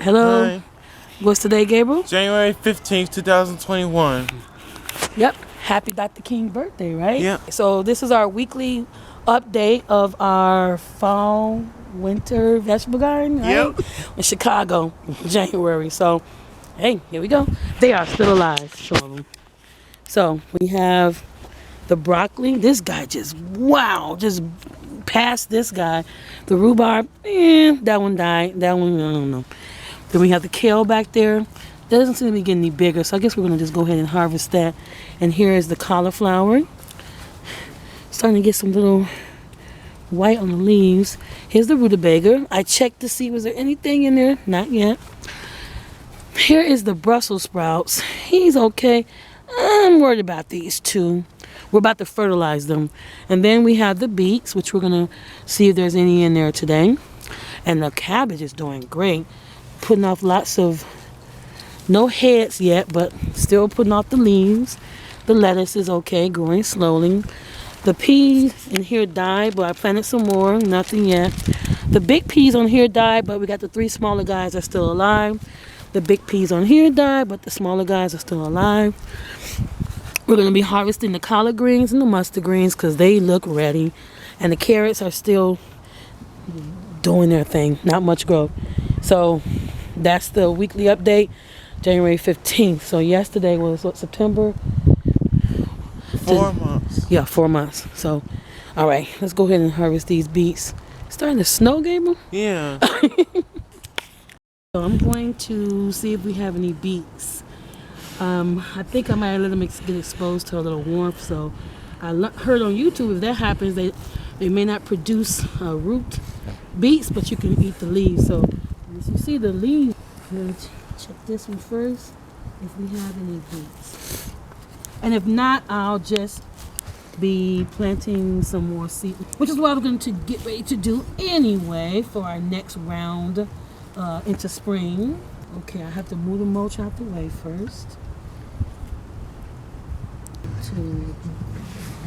Hello. Hi. What's today, Gabriel? January 15th, 2021. Yep. Happy Dr. King birthday, right? Yeah. So this is our weekly update of our fall, winter vegetable garden, right? Yep. In Chicago, January. So, hey, here we go. They are still alive, some of them. So we have the broccoli. This guy just, wow, just passed this guy. The rhubarb, that one died. That one, I don't know. Then we have the kale back there. That doesn't seem to be getting any bigger, so I guess we're going to just go ahead and harvest that. And here is the cauliflower. Starting to get some little white on the leaves. Here's the rutabaga. I checked to see was there anything in there. Not yet. Here is the Brussels sprouts. He's okay. I'm worried about these two. We're about to fertilize them. And then we have the beets, which we're going to see if there's any in there today. And the cabbage is doing great. Putting off lots of, no heads yet, but still putting off the leaves. The lettuce is okay, growing slowly. The peas in here died, but I planted some more, nothing yet. The big peas on here died, but we got the 3 smaller guys that are still alive. The big peas on here died, but the smaller guys are still alive. We're going to be harvesting the collard greens and the mustard greens because they look ready. And the carrots are still doing their thing, not much growth. So that's the weekly update, January 15th. So yesterday was what, September? 4 months. Yeah, 4 months. So, all right, let's go ahead and harvest these beets. It's starting to snow, Gabriel? Yeah. So I'm going to see if we have any beets. I think I might let them get exposed to a little warmth. So I heard on YouTube if that happens, they may not produce root beets, but you can eat the leaves. So as you see the leaves, I'm going to check this one first if we have any beets. And if not, I'll just be planting some more seed, which is what I'm going to get ready to do anyway for our next round into spring. Okay, I have to move the mulch out the way first to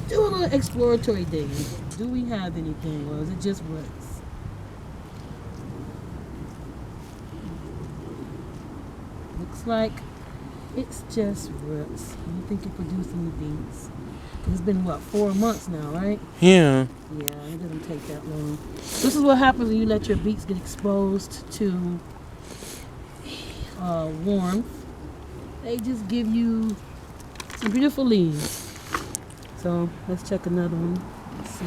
do a little exploratory digging. Do we have anything, or is it just roots? Looks like it's just roots. I don't think it produced any beets. It's been, what, 4 months now, right? Yeah. Yeah, it doesn't take that long. This is what happens when you let your beets get exposed to warmth. They just give you some beautiful leaves. So let's check another one. Let's see.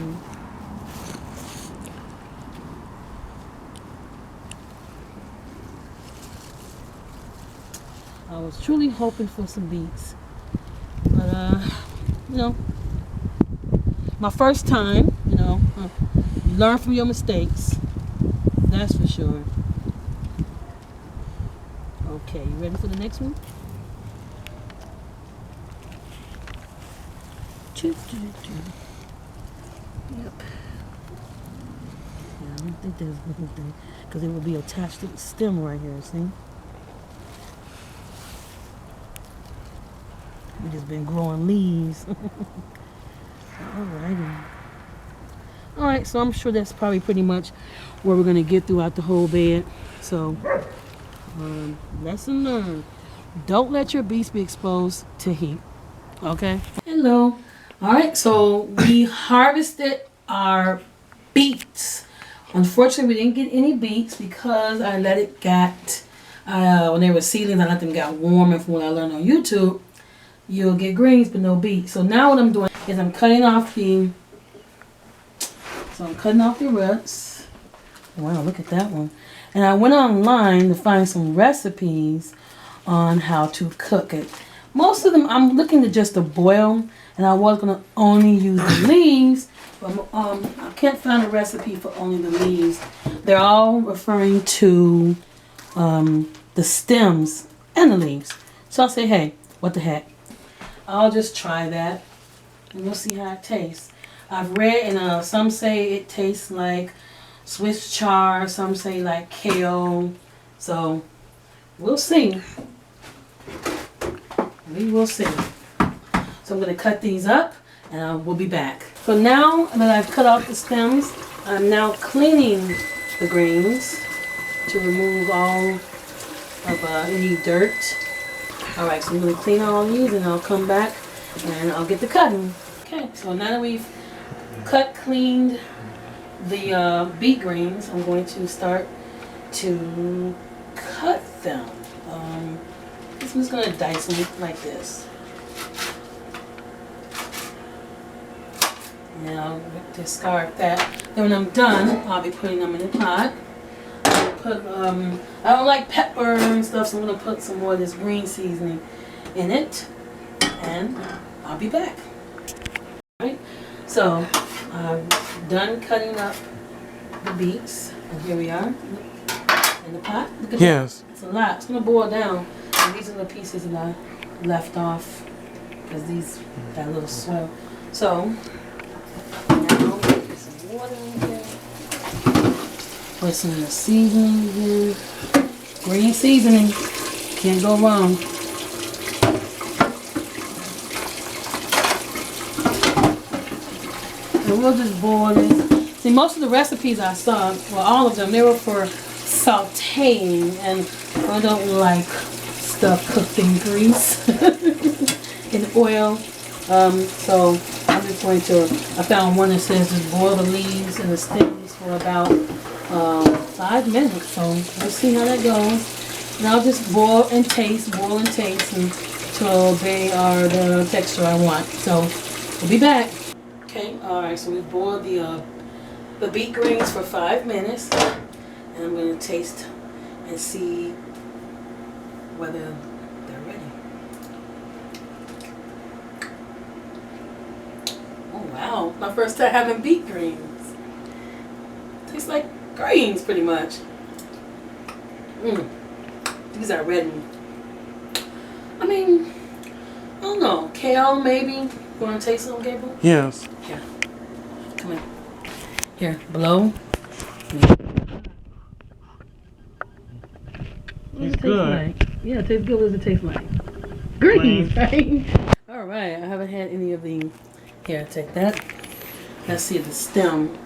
I was truly hoping for some beets, but you know, my first time, you know, you learn from your mistakes. That's for sure. Okay, you ready for the next one? Yep. Yeah, I don't think there's anything because it will be attached to the stem right here, see? We just been growing leaves. Alrighty. Alright, so I'm sure that's probably pretty much where we're going to get throughout the whole bed. So, lesson learned. Don't let your beets be exposed to heat. Okay? Hello. Alright, so we harvested our beets. Unfortunately, we didn't get any beets because I let it get, when they were seedlings, I let them get warm. And from what I learned on YouTube, you'll get greens but no beets. So now what I'm doing is I'm cutting off the roots. Wow, look at that one. And I went online to find some recipes on how to cook it. Most of them I'm looking to just to boil, and I was going to only use the leaves, but I can't find a recipe for only the leaves. They're all referring to the stems and the leaves. So I'll say, hey, what the heck? I'll just try that, and we'll see how it tastes. I've read, and some say it tastes like Swiss chard, some say like kale. So we'll see. We will see. So I'm going to cut these up, and we'll be back. So now that I've cut off the stems, I'm now cleaning the greens to remove all of any dirt. Alright, so I'm going to clean all these and I'll come back and I'll get the cutting. Okay, so now that we've cleaned the beet greens, I'm going to start to cut them. This one's going to dice them like this. And I'll discard that. Then when I'm done, I'll be putting them in the pot. I don't like pepper and stuff, so I'm going to put some more of this green seasoning in it. And I'll be back. Alright, so I'm done cutting up the beets. And here we are in the pot. Look at Yes. that. It's a lot. It's going to boil down. And these are the pieces that I left off because these got a little swell. So now put some water in here. Put some of the seasoning in. Green seasoning. Can't go wrong. And we'll just boil this. See, most of the recipes I saw, well, all of them, they were for sauteing, and I don't like stuff cooked in grease, in oil. So I'm just going to, I found one that says just boil the leaves and the stems for about 5 minutes. So we'll see how that goes. And I'll just boil and taste until they are the texture I want. So we'll be back. Okay, alright, so we boiled the beet greens for 5 minutes. And I'm going to taste and see whether they're ready. Oh wow, my first time having beet greens. Tastes like greens pretty much. These are red. I mean, I don't know, kale maybe. You want to taste some, Gabriel? Yes. Here, come in. Here, blow. What does it taste like? Yeah, it tastes good. What does it taste like? Greens, right? Alright, I haven't had any of the... Here, take that. Let's see the stem.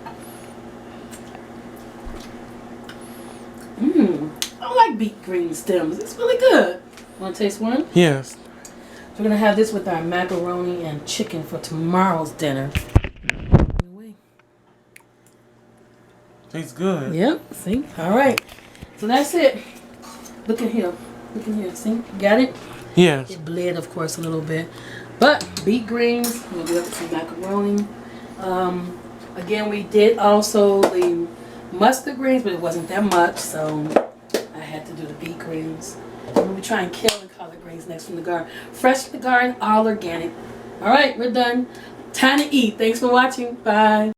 I like beet green stems. It's really good. Want to taste one? Yes. So we're going to have this with our macaroni and chicken for tomorrow's dinner. Tastes good. Yep, see? Alright. So that's it. Look in here. Look in here. See? Got it? Yes. It bled, of course, a little bit. But beet greens, we'll do some macaroni. Again, we did also the mustard greens, but it wasn't that much, so I had to do the beet greens. We'll be trying kale and collard greens next from the garden. Fresh from the garden, all organic. All right, we're done. Time to eat. Thanks for watching. Bye.